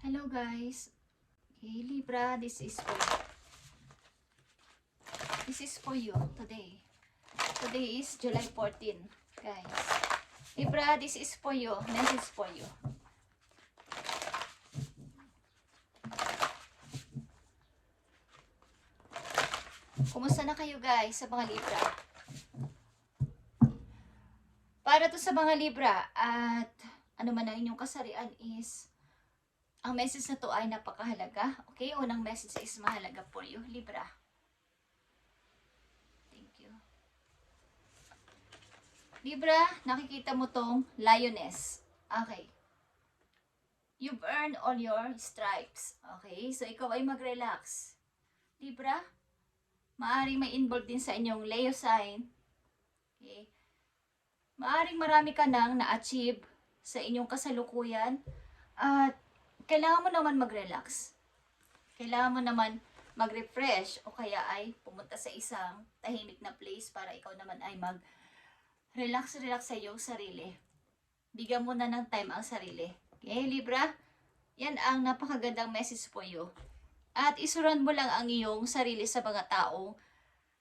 Hello guys. Okay, Libra, this is for you today. Today is July 14, guys. Libra, this is for you. Message for you. Kumusta na kayo guys sa mga Libra? Para to sa mga Libra at ano man ang inyong kasarian is ang message na to ay napakahalaga. Okay, unang message is mahalaga for you, Libra. Thank you. Libra, nakikita mo tong lioness. Okay. You've earned all your stripes. Okay, so ikaw ay mag-relax. Libra, maaring may involved din sa inyong Leo sign. Okay. Maaring marami ka nang na-achieve sa inyong kasalukuyan at kailangan mo naman mag-relax. Kailangan mo naman mag-refresh o kaya ay pumunta sa isang tahimik na place para ikaw naman ay mag-relax sa iyong sarili. Bigyan mo na ng time ang sarili. Okay, Libra? Yan ang napakagandang message for you. At isuran mo lang ang iyong sarili sa mga taong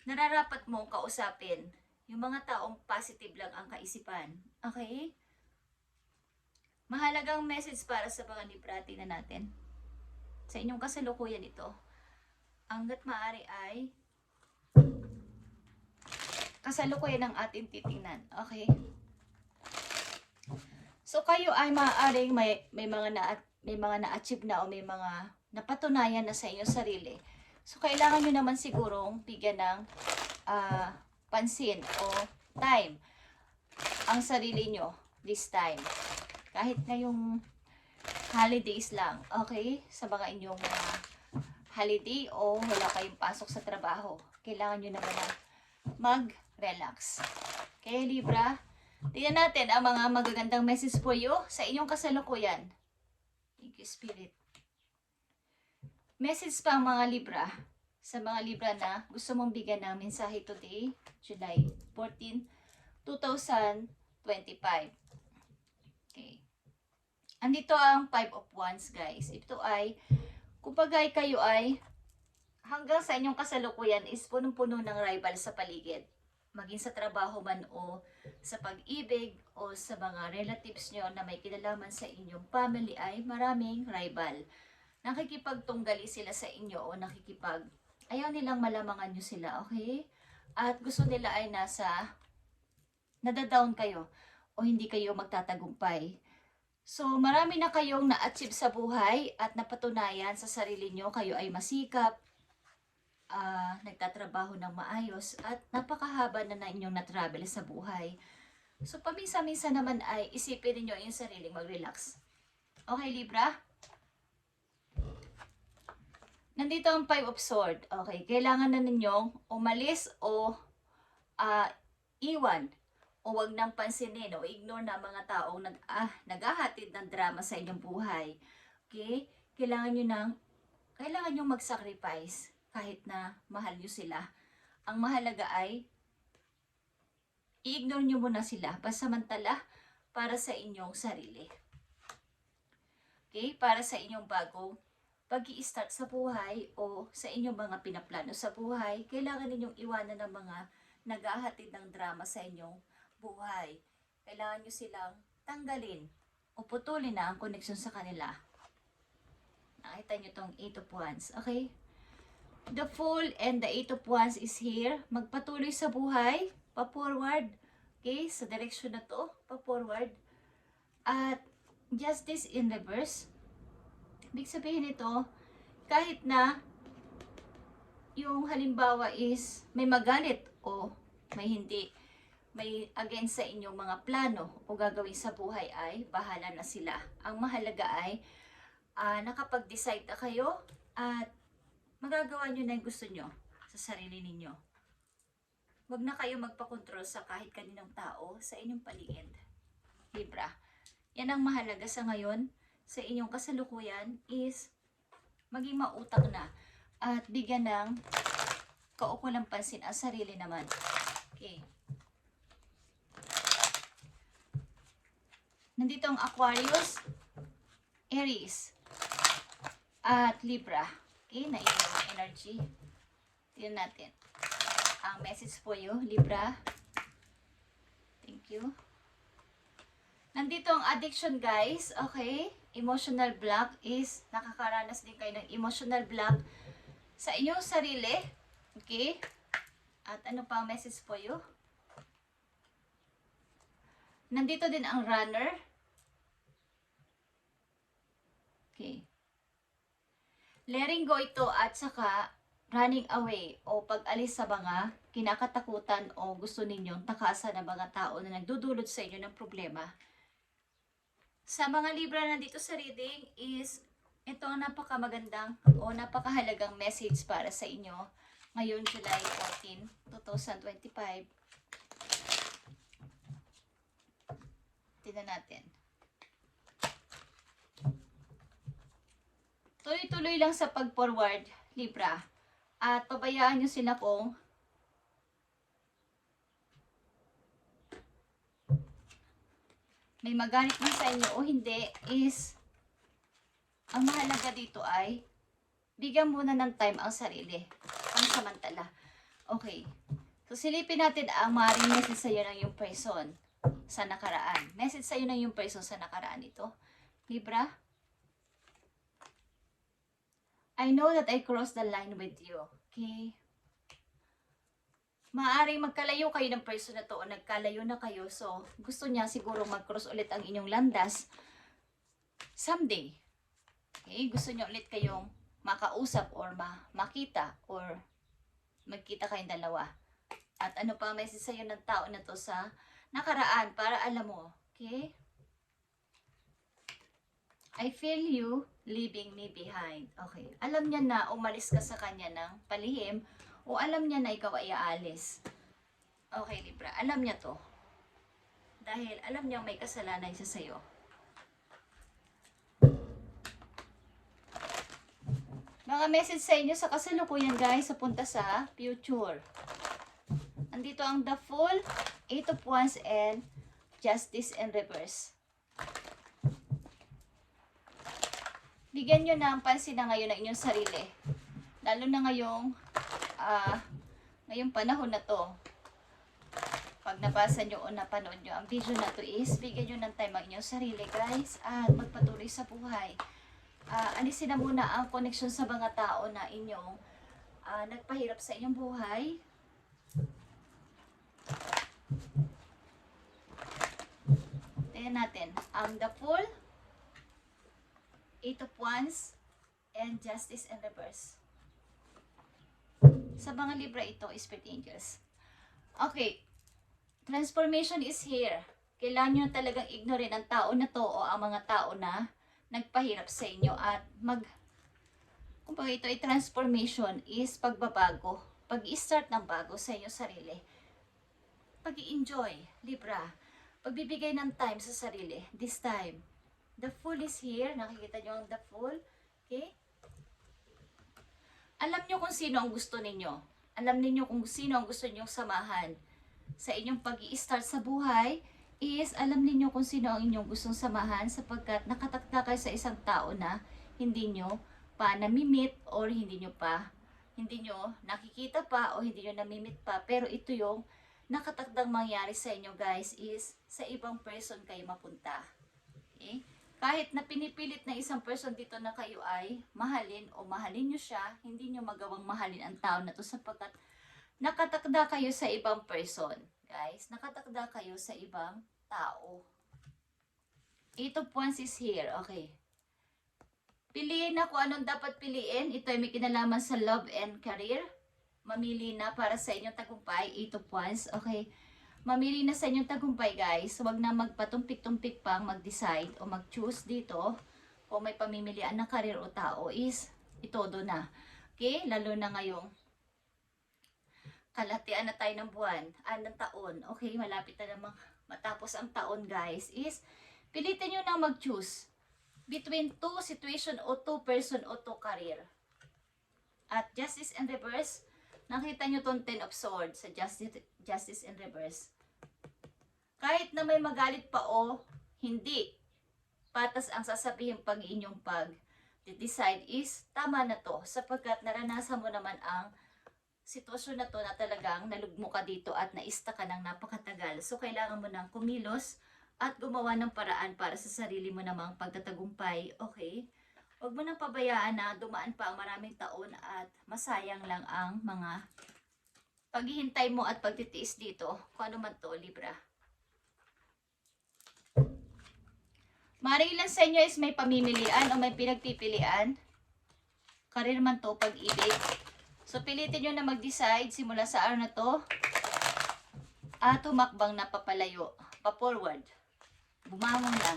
nararapat mong kausapin. Yung mga taong positive lang ang kaisipan. Okay? Mahalagang message para sa mga Libra. Tingnan natin. Sa inyong kasalukuyan ito. Hanggat maaari ay kasalukuyan ang ating titingnan. Okay? So kayo ay maaaring may mga na-achieve na o may mga napatunayan na sa inyong sarili. So kailangan nyo naman sigurong bigyan ng pansin o time ang sarili nyo this time. Kahit ngayong holidays lang, okay? Sa mga inyong holiday o wala kayong pasok sa trabaho, kailangan nyo naman na mag-relax. Okay, Libra? Tingnan natin ang mga magagandang message for you sa inyong kasalukuyan. Thank you, Spirit. Message pa ang mga Libra, sa mga Libra na gusto mong bigyan ng mensahe today, July 14, 2025. Okay. Andito ang 5 of Wands, guys. Ito ay, kumbaga kayo ay, hanggang sa inyong kasalukuyan is punong-puno ng rival sa paligid. Maging sa trabaho man o sa pag-ibig o sa mga relatives nyo na may kinalaman sa inyong family ay maraming rival. Nakikipagtunggali sila sa inyo o ayaw nilang malamangan nyo sila, okay? At gusto nila ay nadadown kayo o hindi kayo magtatagumpay. So, marami na kayong na-achieve sa buhay at napatunayan sa sarili nyo. Kayo ay masikap, nagtatrabaho ng maayos, at napakahaba na inyong na-travel sa buhay. So, paminsan-minsan naman ay isipin niyo yung sariling mag-relax. Okay, Libra? Nandito ang 5 of Swords. Okay, kailangan na ninyong umalis o iwan o wag nang pansinin o ignore na mga taong naghahatid ng drama sa inyong buhay. Okay? Kailangan nyo mag-sacrifice kahit na mahal nyo sila. Ang mahalaga ay i-ignore nyo muna sila pasamantala para sa inyong sarili. Okay? Para sa inyong bagong pag-i-start sa buhay o sa inyong mga pinaplano sa buhay, kailangan ninyong iwanan ng mga naghahatid ng drama sa inyong buhay. Kailangan nyo silang tanggalin o putulin na ang connection sa kanila. Nakita nyo tong 8 of Wands. Okay? The Fool and the 8 of Wands is here. Magpatuloy sa buhay. Pa-forward. Okay? Sa direction na to. Pa-forward. At Justice in reverse. Ibig sabihin nito, kahit na yung halimbawa is may magalit o may against sa inyong mga plano o gagawin sa buhay ay bahala na sila. Ang mahalaga ay nakapag-decide na kayo at magagawa nyo na yung gusto nyo sa sarili ninyo. Huwag na kayo magpakontrol sa kahit kaninong tao sa inyong paligid. Libra. Yan ang mahalaga sa ngayon sa inyong kasalukuyan is maging mautak na at bigyan ng kaukulang pansin ang sarili naman. Okay. Nandito ang Aquarius, Aries, at Libra. Okay, na inyong energy. Tingnan natin. Ang message po you, Libra. Thank you. Nandito ang addiction, guys. Okay? Emotional block is, nakakaranas din kayo ng emotional block sa inyong sarili. Okay? At ano pa ang message po you? Nandito din ang runner. Okay. Letting go ito at saka running away o pag-alis sa mga kinakatakutan o gusto ninyong takasan ng mga tao na nagdudulot sa inyo ng problema. Sa mga Libra nandito sa reading is ito ang napakamagandang o napakahalagang message para sa inyo ngayon July 14, 2025. Tingnan natin. Tuloy-tuloy lang sa pag-forward, Libra. At pabayaan nyo sila kung may magalit man sa inyo o hindi is ang mahalaga dito ay bigyan muna ng time ang sarili. Pansamantala. Okay. So, silipin natin ang maaaring message sa'yo ng yung person sa nakaraan. Message sa'yo ng yung person sa nakaraan ito. Libra? I know that I crossed the line with you. Okay? Maaaring magkalayo kayo ng person na to o nagkalayo na kayo. So, gusto niya siguro mag-cross ulit ang inyong landas someday. Okay? Gusto niya ulit kayong makausap or makita or magkita kayong dalawa. At ano pa message sa'yo ng tao na to sa nakaraan para alam mo. Okay? I feel you leaving me behind. Okay. Alam niya na umalis ka sa kanya ng palihim o alam niya na ikaw ay aalis. Okay, Libra. Alam niya to. Dahil alam niya may kasalanan siya sa'yo. Mga message sa inyo sa kasalukuyan, guys, sa punta sa future. Andito ang the Fool, 8 of Wands, and Justice in Reverse. Bigyan nyo ng pansin na ngayon ng inyong sarili. Lalo na ngayong panahon na to. Pag nabasa nyo o napanood nyo ang video na to is, bigyan nyo ng time ang inyong sarili, guys. At magpatuloy sa buhay. Alisin na muna ang connection sa mga tao na inyong nagpahirap sa inyong buhay. Tingnan natin. Ang the Fool, 8 of Wands, and Justice in Reverse. Sa mga Libra ito, Spirit Angels. Okay. Transformation is here. Kailangan nyo talagang ignorin ang tao na to o ang mga tao na nagpahirap sa inyo at kumbaga ito ay transformation is pagbabago. Pag-i-start ng bago sa inyong sarili. Pag-i-enjoy, Libra. Pagbibigay ng time sa sarili. This time. The Fool is here. Nakikita nyo ang the Fool. Okay? Alam nyo kung sino ang gusto ninyo. Alam niyo kung sino ang gusto ninyong samahan. Sa inyong pag-i-start sa buhay, is alam niyo kung sino ang inyong gustong samahan sapagkat nakatakda kayo sa isang tao na hindi nyo pa namimit or hindi nyo nakikita pa o hindi nyo namimit pa. Pero ito yung nakatakdang mangyari sa inyo, guys, is sa ibang person kayo mapunta. Okay? Kahit na pinipilit na isang person dito na kayo ay mahalin o mahalin nyo siya, hindi nyo magawang mahalin ang tao na to sapagkat nakatakda kayo sa ibang person. Guys, nakatakda kayo sa ibang tao. 8 of Wands is here. Okay. Piliin na kung anong dapat piliin. Ito ay may kinalaman sa love and career. Mamili na para sa inyong tagumpay. 8 of Wands. Okay. Mamili na sa inyong tagumpay, guys. Huwag na magpatumpik-tumpik pang mag-decide o mag-choose dito. Kung may pamimilian na career o tao is itodo na. Okay? Lalo na ngayong kalahatian na tayo ng buwan, ng taon. Okay? Malapit na namang matapos ang taon, guys. Is pilitin nyo na mag-choose between 2 situation o 2 person o 2 career. At Justice in Reverse, nakita nyo tong 10 of Swords sa Justice in Reverse. Kahit na may magalit pa o hindi, patas ang sasabihin pag inyong decide is tama na to sapagkat naranasan mo naman ang sitwasyon na to na talagang nalugmo ka dito at naista ka ng napakatagal. So, kailangan mo nang kumilos at gumawa ng paraan para sa sarili mo namang pagtatagumpay. Okay? Huwag mo nang pabayaan na dumaan pa ang maraming taon at masayang lang ang mga paghihintay mo at pagtitiis dito. Kung ano man to, Libra. Maring ilan sa inyo is may pamimilian o may pinagpipilian. Karir man to, pag-ibig. So, pilitin nyo na mag-decide simula sa araw na to at humakbang na papalayo, pa-forward. Bumangon na.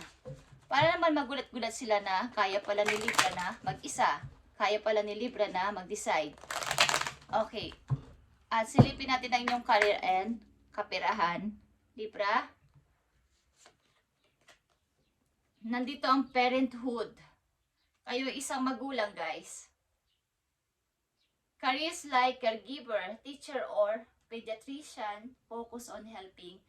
Para naman magulat-gulat sila na kaya pala ni Libra na mag-isa. Kaya pala ni Libra na mag-decide. Okay. At silipin natin ang inyong career and kaperahan. Libra. Nandito ang parenthood. Kayo isang magulang, guys. Careers like caregiver, teacher, or pediatrician focus on helping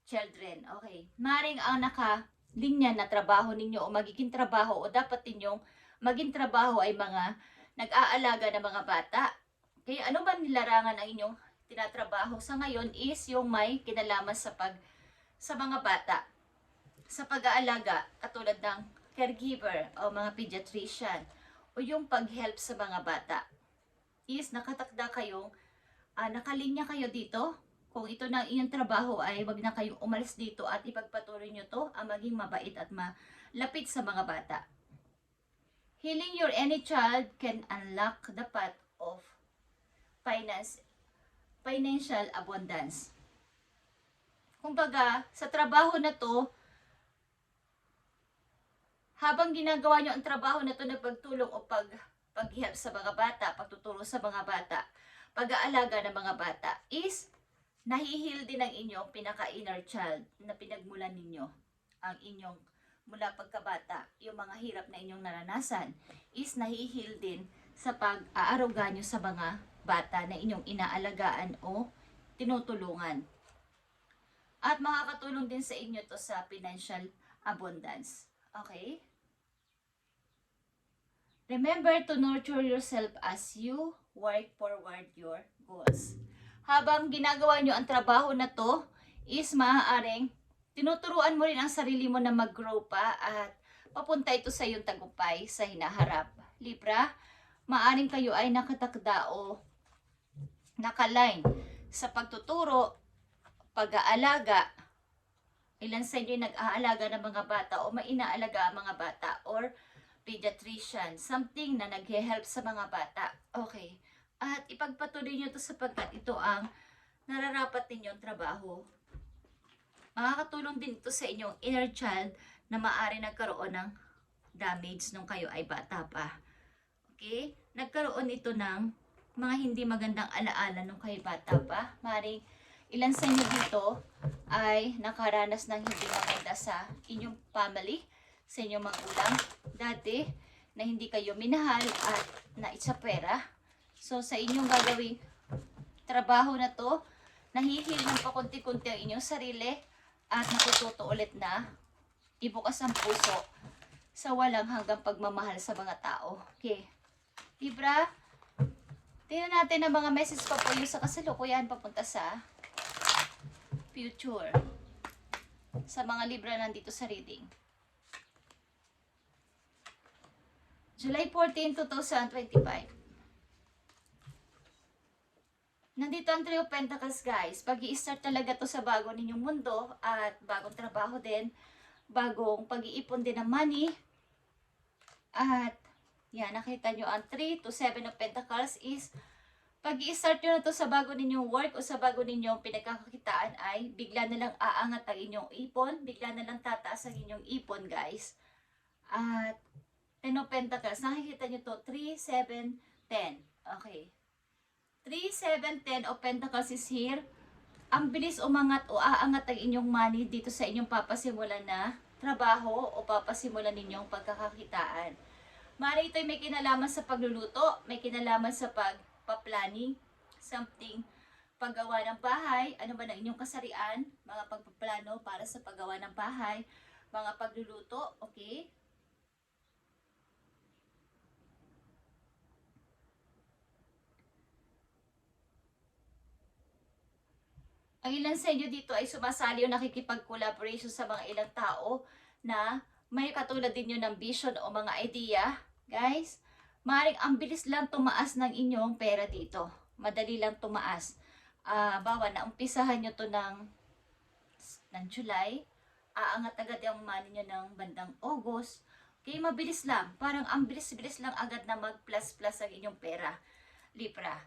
children. Okay. Maring ang nakalinya na trabaho ninyo o magiging trabaho o dapat ninyong maging trabaho ay mga nag-aalaga ng mga bata. Kaya ano man nilarangan ang inyong tinatrabaho sa ngayon is yung may kinalaman sa mga bata. Sa pag-aalaga, katulad ng caregiver o mga pediatrician o yung pag-help sa mga bata. Is nakatakda kayong, nakalinya kayo dito. Kung ito na inyong trabaho ay wag na kayong umalis dito at ipagpatuloy nyo to ang maging mabait at malapit sa mga bata. Healing your any child can unlock the path of financial abundance. Kumbaga, sa trabaho na to, habang ginagawa nyo ang trabaho na to na pagtulong o pag-help sa mga bata, pagtuturo sa mga bata, pag-aalaga ng mga bata, is nahihil din ang inyong pinaka-inner child na pinagmulan ninyo. Ang inyong mula pagkabata, yung mga hirap na inyong naranasan, is nahihil din sa pag-aaruga nyo sa mga bata na inyong inaalagaan o tinutulungan. At makakatulong din sa inyo to sa financial abundance. Okay? Remember to nurture yourself as you work forward your goals. Habang ginagawa nyo ang trabaho na to, is maaaring tinuturuan mo rin ang sarili mo na mag-grow pa at papunta ito sa iyong tagumpay sa hinaharap. Libra, maaaring kayo ay nakatakda o nakaline sa pagtuturo, pag-aalaga. Ilan sa inyo nag-aalaga ng mga bata o mainaalaga ang mga bata or pediatrician, something na nag-help sa mga bata. Okay. At ipagpatuloy nyo ito sapagkat ito ang nararapat ninyong trabaho. Makakatulong din ito sa inyong inner child na maaari nagkaroon ng damage nung kayo ay bata pa. Okay? Nagkaroon ito ng mga hindi magandang alaala nung kayo bata pa. Maaaring ilan sa inyo dito ay nakaranas ng hindi maganda sa inyong family, sa inyong magulang dati na hindi kayo minahal at naitsapera. So sa inyong gagawing trabaho na to, nahihil ng pakunti-kunti ang inyong sarili at natututo ulit na ibukas ang puso sa walang hanggang pagmamahal sa mga tao. Okay. Libra, tingnan natin ang mga message pa po yung sa kasalukuyan papunta sa future. Sa mga Libra nandito sa reading. July 14, 2025. Nandito ang Three of Pentacles, guys. Pag-i-start talaga to sa bago ninyong mundo at bagong trabaho din, bagong pag-iipon din ng money. At yan, nakita nyo ang 3 to 7 of Pentacles is pag-i-start nyo na to sa bago ninyong work o sa bago ninyong pinagkakakitaan ay bigla na lang aangat ang inyong ipon, bigla na lang tataas ang inyong ipon, guys. At 10 of Pentacles, nakikita nyo to, 3, 7, 10. Okay. 3, 7, 10 of Pentacles is here. Ang bilis umangat o aangat ang inyong money dito sa inyong papasimulan na trabaho o papasimulan ninyong pagkakakitaan. Mari ito may kinalaman sa pagluluto, may kinalaman sa pagpa-planning, something, paggawa ng bahay, ano ba na inyong kasarian, mga pagpaplano para sa paggawa ng bahay, mga pagluluto, okay? Ang ilan sa inyo dito ay sumasali o nakikipag-collaboration sa mga ilang tao na may katulad din yun ng vision o mga idea. Guys, maaaring ang bilis lang tumaas ng inyong pera dito. Madali lang tumaas. Bawa na umpisahan nyo to ng July, aangat agad yung money nyo ng bandang August. Okay, mabilis lang. Parang ang bilis-bilis lang agad na mag-plus-plus ang inyong pera. Libra.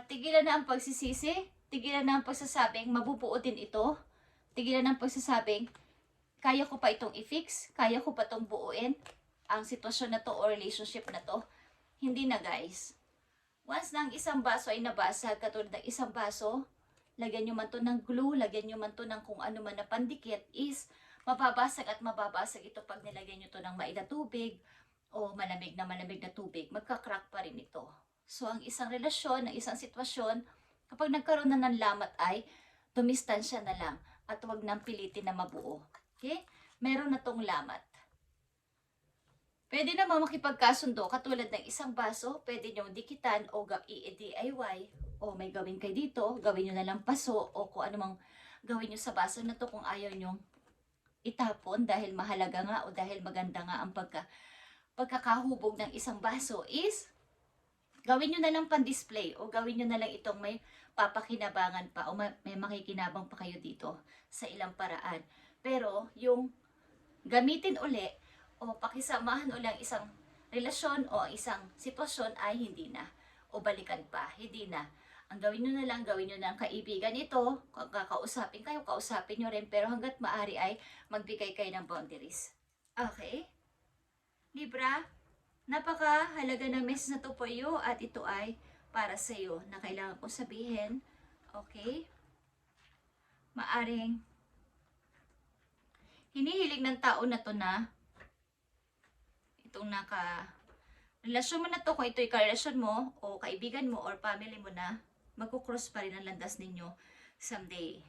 Tigilan na ang pagsisisi, tigilan na ang pagsasabing mabubuo din ito, tigilan na ang pagsasabing kaya ko pa itong i-fix, kaya ko pa itong buuin, ang sitwasyon na to o relationship na to. Hindi na guys. Once na ang isang baso ay nabasag, katulad ng isang baso, lagyan nyo man to ng glue, lagyan nyo man to ng kung ano man na pandikit, is mababasag at mababasag ito pag nilagyan nyo to ng mainit na tubig o malamig na tubig, magka-crack pa rin ito. So, ang isang relasyon, ang isang sitwasyon, kapag nagkaroon na ng lamat ay dumistansya na lang at huwag nang pilitin na mabuo. Okay? Meron na tong lamat. Pwede naman makipagkasundo katulad ng isang baso, pwede nyo dikitan o i-DIY o may gawin kayo dito, gawin nyo na lang paso o kung ano mang gawin nyo sa baso na to kung ayaw nyo itapon dahil mahalaga nga o dahil maganda nga ang pagkakahubog ng isang baso is gawin nyo na lang pan-display o gawin nyo na lang itong may papakinabangan pa o may makikinabang pa kayo dito sa ilang paraan. Pero yung gamitin uli o pakisamahan uli ang isang relasyon o isang sitwasyon ay hindi na. O balikan pa, hindi na. Ang gawin nyo na lang, gawin nyo na ang kaibigan ito. Kung kakausapin kayo, kausapin nyo rin. Pero hanggat maaari ay magbigay kayo ng boundaries. Okay? Libra, napakahalaga ng message na to for you at ito ay para sa iyo na kailangan ko sabihin. Okay? Maaring hinihiling ng tao na to na itong relasyon mo na to, kung ito'y karelasyon mo o kaibigan mo or family mo na, magkukross pa rin ang landas ninyo someday.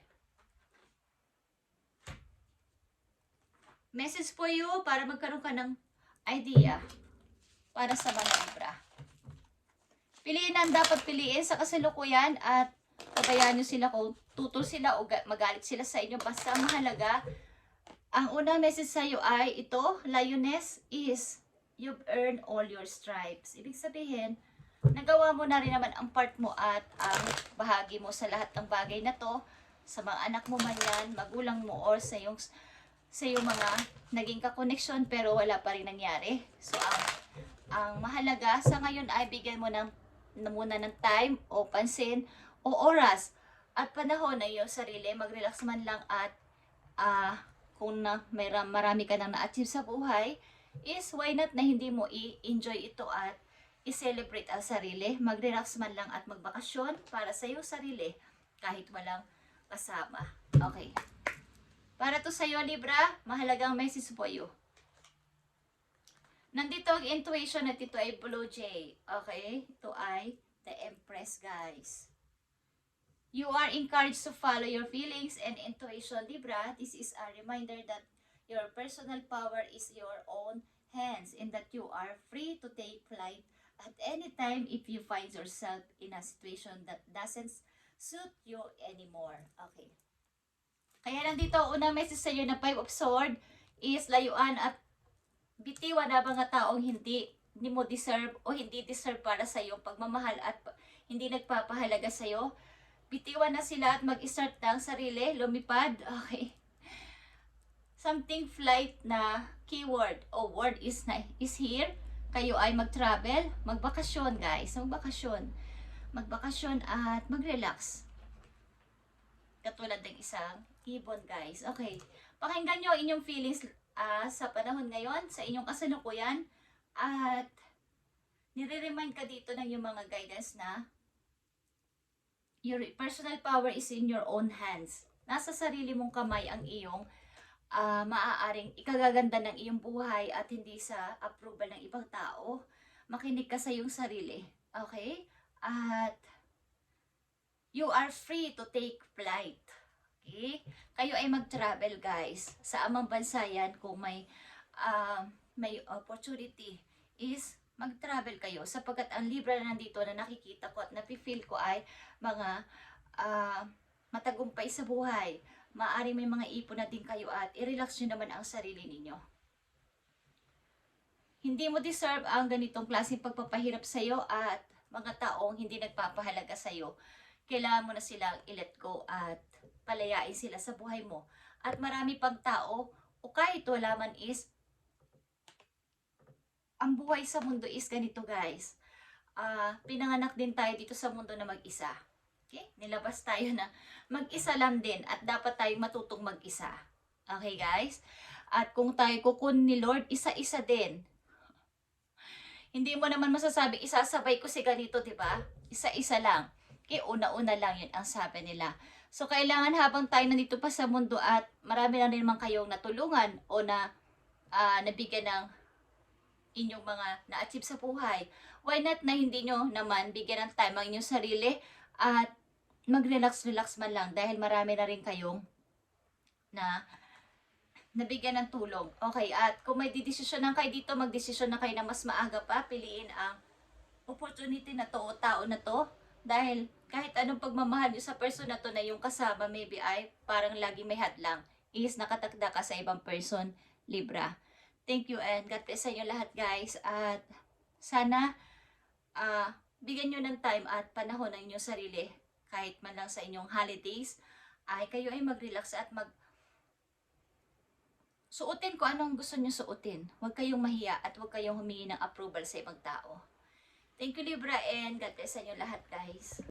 Message for you para magkaroon ka ng idea para sa mga Libra. Piliin ang dapat piliin sa kasalukuyan at pabayaan nyo sila kung tutol sila o magalit sila sa inyo. Basta mahalaga, ang unang message sa iyo ay ito, Lioness, is you've earned all your stripes. Ibig sabihin, nagawa mo na rin naman ang part mo at ang bahagi mo sa lahat ng bagay na to, sa mga anak mo man yan, magulang mo, or sa iyong mga naging kakoneksyon pero wala pa rin nangyari. So, ang mahalaga sa ngayon ay bigyan mo muna ng time o pansin o oras at panahon na iyong sarili. Mag-relax man lang at kung marami ka nang na-achieve sa buhay, is why not na hindi mo i-enjoy ito at i-celebrate ang sarili. Mag-relax man lang at magbakasyon para sa iyong sarili kahit walang kasama. Okay. Para to sa iyo, Libra, mahalagang message po you. Nandito ang intuition at ito ay Blue Jay. Okay? Ito ay the Empress, guys. You are encouraged to follow your feelings and intuition, Libra. This is a reminder that your personal power is your own hands and that you are free to take flight at any time if you find yourself in a situation that doesn't suit you anymore. Okay. Kaya nandito, unang message sa iyo na 5 of Swords is layuan at bitiwan na mga taong hindi mo deserve o hindi deserve para sa iyo pagmamahal at hindi nagpapahalaga sa iyo. Bitiwan na sila at mag-start ng sarili, lumipad. Okay. Something flight na keyword o word is here. Kayo ay mag-travel, magbakasyon guys, magbakasyon at mag-relax. Katulad ng isang ibon guys. Okay, pakinggan nyo inyong feelings sa panahon ngayon, sa inyong kasalukuyan at nire-remind ka dito ng yung mga guidance na your personal power is in your own hands. Nasa sarili mong kamay ang iyong maaaring ikagaganda ng iyong buhay at hindi sa approval ng ibang tao. Makinig ka sa iyong sarili. Okay? At you are free to take flight. Okay? Kayo ay mag-travel guys. Sa amang bansa yan, kung may opportunity is mag-travel kayo. Sapagkat ang Libra na nandito na nakikita ko at napifeel ko ay mga matagumpay sa buhay. Maaari may mga ipon na din kayo at i-relax nyo naman ang sarili ninyo. Hindi mo deserve ang ganitong klaseng pagpapahirap sa'yo at mga taong hindi nagpapahalaga sa'yo. Kailangan mo na silang i-let go at palayain sila sa buhay mo. At marami pang tao, o kahit wala man is, ang buhay sa mundo is ganito guys. Pinanganak din tayo dito sa mundo na mag-isa. Okay? Nilabas tayo na mag-isa lang din at dapat tayo matutong mag-isa. Okay guys? At kung tayo kukunin ni Lord, isa-isa din. Hindi mo naman masasabi, isasabay ko si ganito, di ba? Isa-isa lang. Okay, una-una lang yun ang sabi nila. So, kailangan habang tayo nandito pa sa mundo at marami na rin naman kayong natulungan o na nabigyan ng inyong mga na-achieve sa buhay. Why not na hindi nyo naman bigyan ng time ang inyong sarili at mag-relax-relax man lang dahil marami na rin kayong na nabigyan ng tulong. Okay, at kung may didesisyon na kayo dito, magdesisyon na kayo na mas maaga pa, piliin ang opportunity na to o tao na to. Dahil kahit anong pagmamahal nyo sa person na to na yung kasama, maybe ay parang lagi may hadlang, is nakatakda ka sa ibang person, Libra. Thank you and God bless sa inyo lahat guys. At sana bigyan nyo ng time at panahon ng inyong sarili kahit man lang sa inyong holidays ay kayo ay mag-relax at suotin ko anong gusto nyo suotin. Huwag kayong mahiya at huwag kayong humingi ng approval sa ibang tao. Thank you Libra and God bless sa inyo lahat guys.